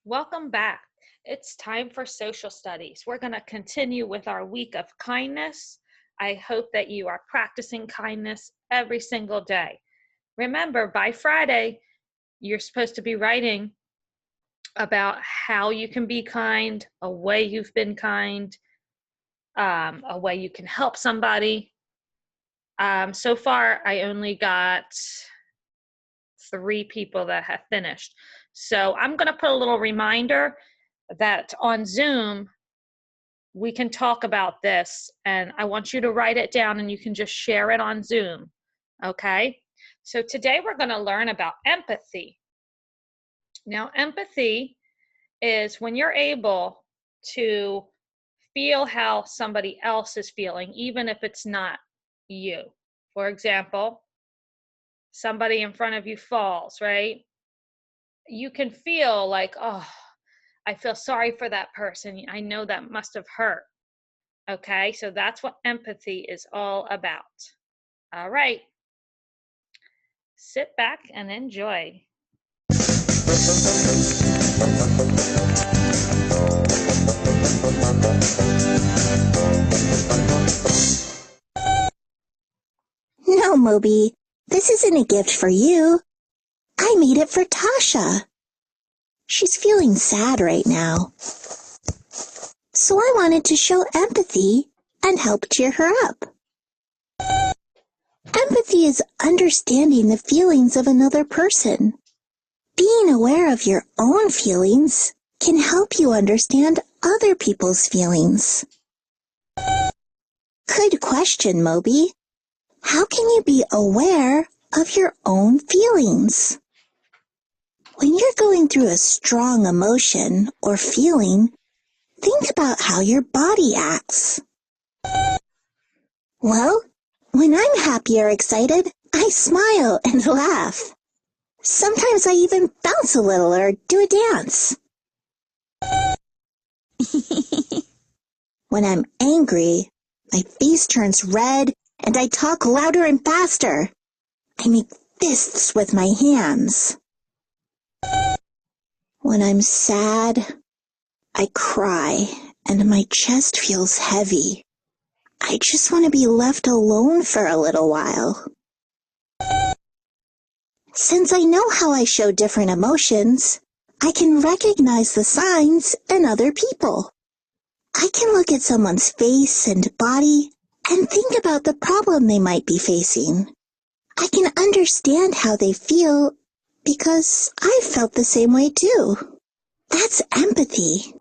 Welcome back. It's time for social studies. We're going to continue with our week of kindness. I hope that you are practicing kindness every single day. Remember, by Friday, you're supposed to be writing about how you can be kind, a way you've been kind, a way you can help somebody. So far, I only got 3 people that have finished. So I'm going to put a little reminder that on Zoom, we can talk about this, and I want you to write it down and you can just share it on Zoom, okay? So today we're going to learn about empathy. Now, empathy is when you're able to feel how somebody else is feeling, even if it's not you. For example, somebody in front of you falls, right? You can feel like, oh, I feel sorry for that person. I know that must have hurt. Okay, so that's what empathy is all about. All right, sit back and enjoy. No, Moby, this isn't a gift for you. I made it for Tasha. She's feeling sad right now. So I wanted to show empathy and help cheer her up. Empathy is understanding the feelings of another person. Being aware of your own feelings can help you understand other people's feelings. Good question, Moby. How can you be aware of your own feelings? When you're going through a strong emotion or feeling, think about how your body acts. Well, when I'm happy or excited, I smile and laugh. Sometimes I even bounce a little or do a dance. When I'm angry, my face turns red and I talk louder and faster. I make fists with my hands. When I'm sad, I cry and my chest feels heavy. I just want to be left alone for a little while. Since I know how I show different emotions, I can recognize the signs in other people. I can look at someone's face and body and think about the problem they might be facing. I can understand how they feel because I've felt the same way too. That's empathy.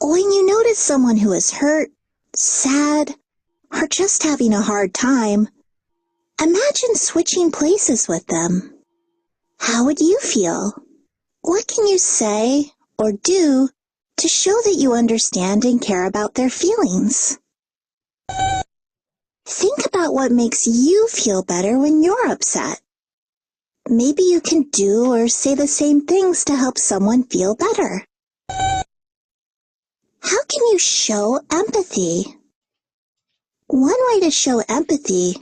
When you notice someone who is hurt, sad, or just having a hard time, imagine switching places with them. How would you feel? What can you say or do to show that you understand and care about their feelings? Think about what makes you feel better when you're upset. Maybe you can do or say the same things to help someone feel better. How can you show empathy? One way to show empathy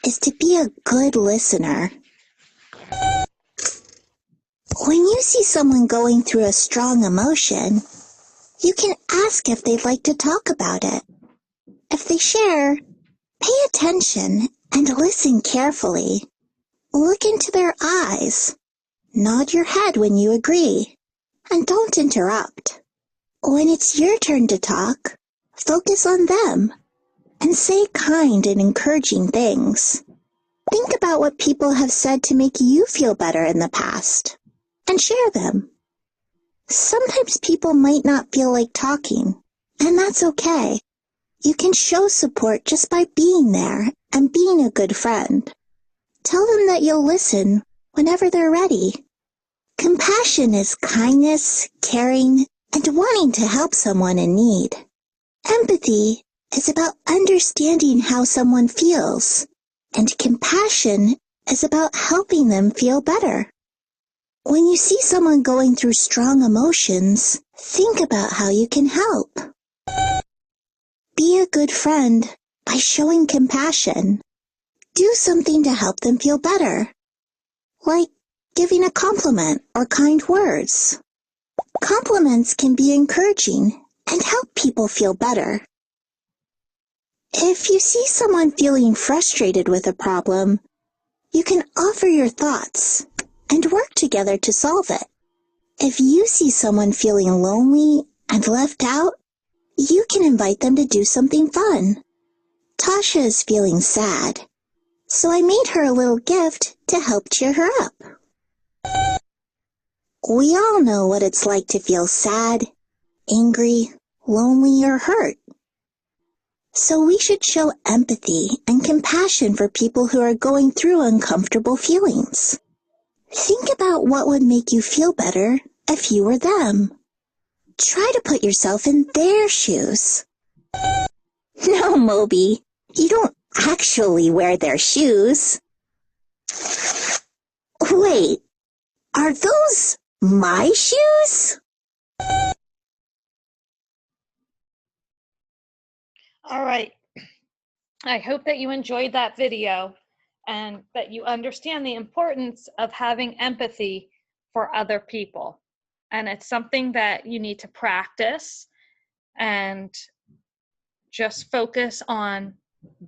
is to be a good listener. When you see someone going through a strong emotion, you can ask if they'd like to talk about it. If they share, pay attention and listen carefully. Look into their eyes. Nod your head when you agree. And don't interrupt. When it's your turn to talk, focus on them and say kind and encouraging things. Think about what people have said to make you feel better in the past and share them. Sometimes people might not feel like talking, and that's okay. You can show support just by being there and being a good friend. Tell them that you'll listen whenever they're ready. Compassion is kindness, caring, and wanting to help someone in need. Empathy is about understanding how someone feels, and compassion is about helping them feel better. When you see someone going through strong emotions, think about how you can help. Be a good friend by showing compassion. Do something to help them feel better, like giving a compliment or kind words. Compliments can be encouraging and help people feel better. If you see someone feeling frustrated with a problem, you can offer your thoughts and work together to solve it. If you see someone feeling lonely and left out, you can invite them to do something fun. Tasha is feeling sad, so I made her a little gift to help cheer her up. We all know what it's like to feel sad, angry, lonely, or hurt. So we should show empathy and compassion for people who are going through uncomfortable feelings. Think about what would make you feel better if you were them. Try to put yourself in their shoes. No, Moby, you don't actually wear their shoes. Wait, are those my shoes? All right. I hope that you enjoyed that video and that you understand the importance of having empathy for other people. And it's something that you need to practice and just focus on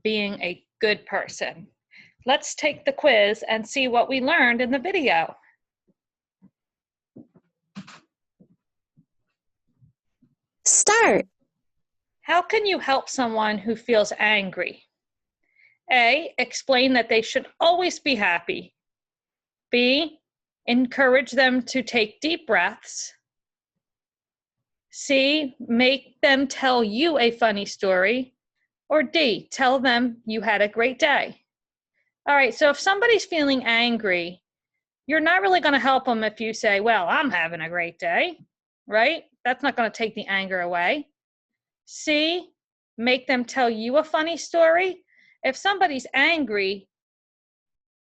being a good person. Let's take the quiz and see what we learned in the video. Start. How can you help someone who feels angry? A, explain that they should always be happy. B, encourage them to take deep breaths. C, make them tell you a funny story. Or D, tell them you had a great day. All right, so if somebody's feeling angry, you're not really going to help them if you say, well, I'm having a great day, right? That's not going to take the anger away. C, make them tell you a funny story. If somebody's angry,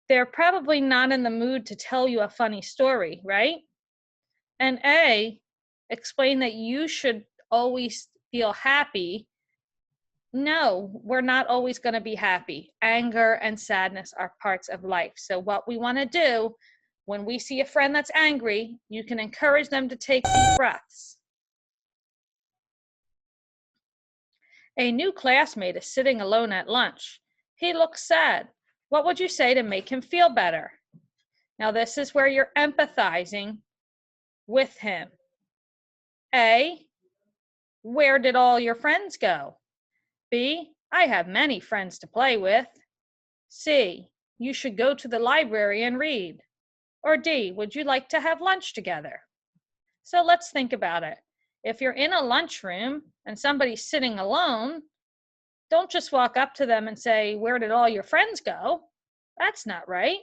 they're probably not in the mood to tell you a funny story, right? And A, explain that you should always feel happy. No, we're not always going to be happy. Anger and sadness are parts of life. So what we want to do when we see a friend that's angry, you can encourage them to take deep breaths. A new classmate is sitting alone at lunch. He looks sad. What would you say to make him feel better? Now, this is where you're empathizing with him. A, where did all your friends go? B, I have many friends to play with. C, you should go to the library and read. Or D, would you like to have lunch together? So let's think about it. If you're in a lunchroom and somebody's sitting alone, don't just walk up to them and say, where did all your friends go? That's not right.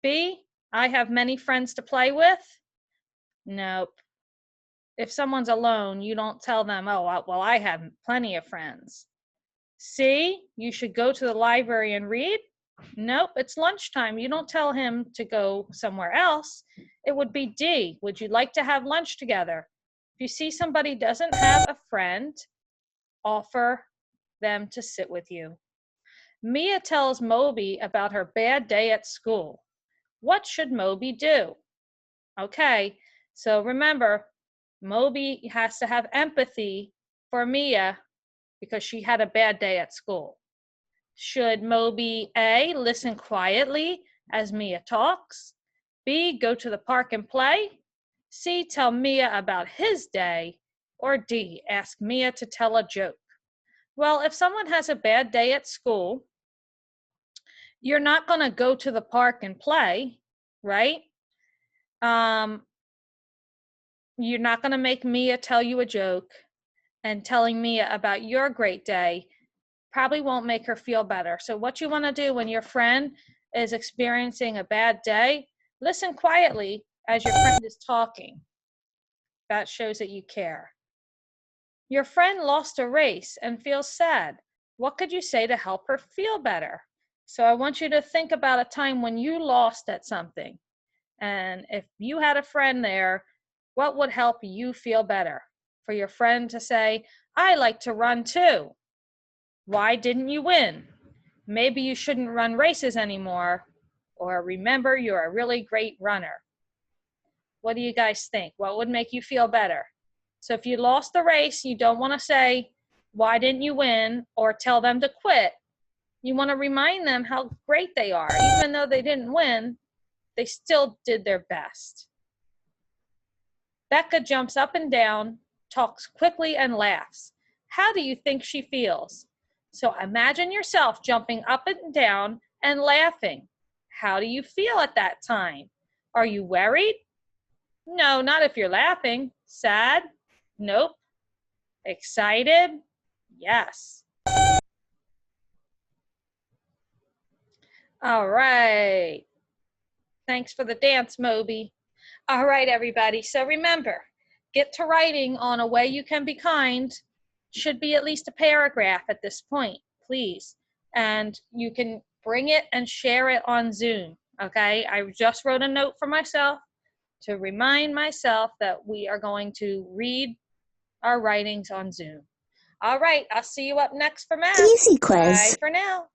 B, I have many friends to play with. Nope. If someone's alone, you don't tell them, oh, well, I have plenty of friends. C, you should go to the library and read. Nope, it's lunchtime. You don't tell him to go somewhere else. It would be D, would you like to have lunch together? If you see somebody doesn't have a friend, offer them to sit with you. Mia tells Moby about her bad day at school. What should Moby do? Okay, so remember, Moby has to have empathy for Mia because she had a bad day at school. Should Moby A, listen quietly as Mia talks? B, go to the park and play? C, tell Mia about his day? Or D, ask Mia to tell a joke? Well, if someone has a bad day at school, you're not going to go to the park and play, right? You're not going to make Mia tell you a joke, and telling Mia about your great day probably won't make her feel better. So what you want to do when your friend is experiencing a bad day, listen quietly as your friend is talking. That shows that you care. Your friend lost a race and feels sad. What could you say to help her feel better? So I want you to think about a time when you lost at something. And if you had a friend there, what would help you feel better? For your friend to say, I like to run too. Why didn't you win? Maybe you shouldn't run races anymore, or remember you're a really great runner. What do you guys think? What would make you feel better? So if you lost the race, you don't want to say, why didn't you win? Or tell them to quit. You want to remind them how great they are. Even though they didn't win, they still did their best. Becca jumps up and down, talks quickly, and laughs. How do you think she feels? So imagine yourself jumping up and down and laughing. How do you feel at that time? Are you worried? No, not if you're laughing. Sad? Nope. Excited? Yes. All right. Thanks for the dance, Moby. All right, everybody. So remember, get to writing on a way you can be kind. Should be at least a paragraph at this point, please. And you can bring it and share it on Zoom, okay? I just wrote a note for myself to remind myself that we are going to read our writings on Zoom. All right, I'll see you up next for math. Easy quiz. Bye for now.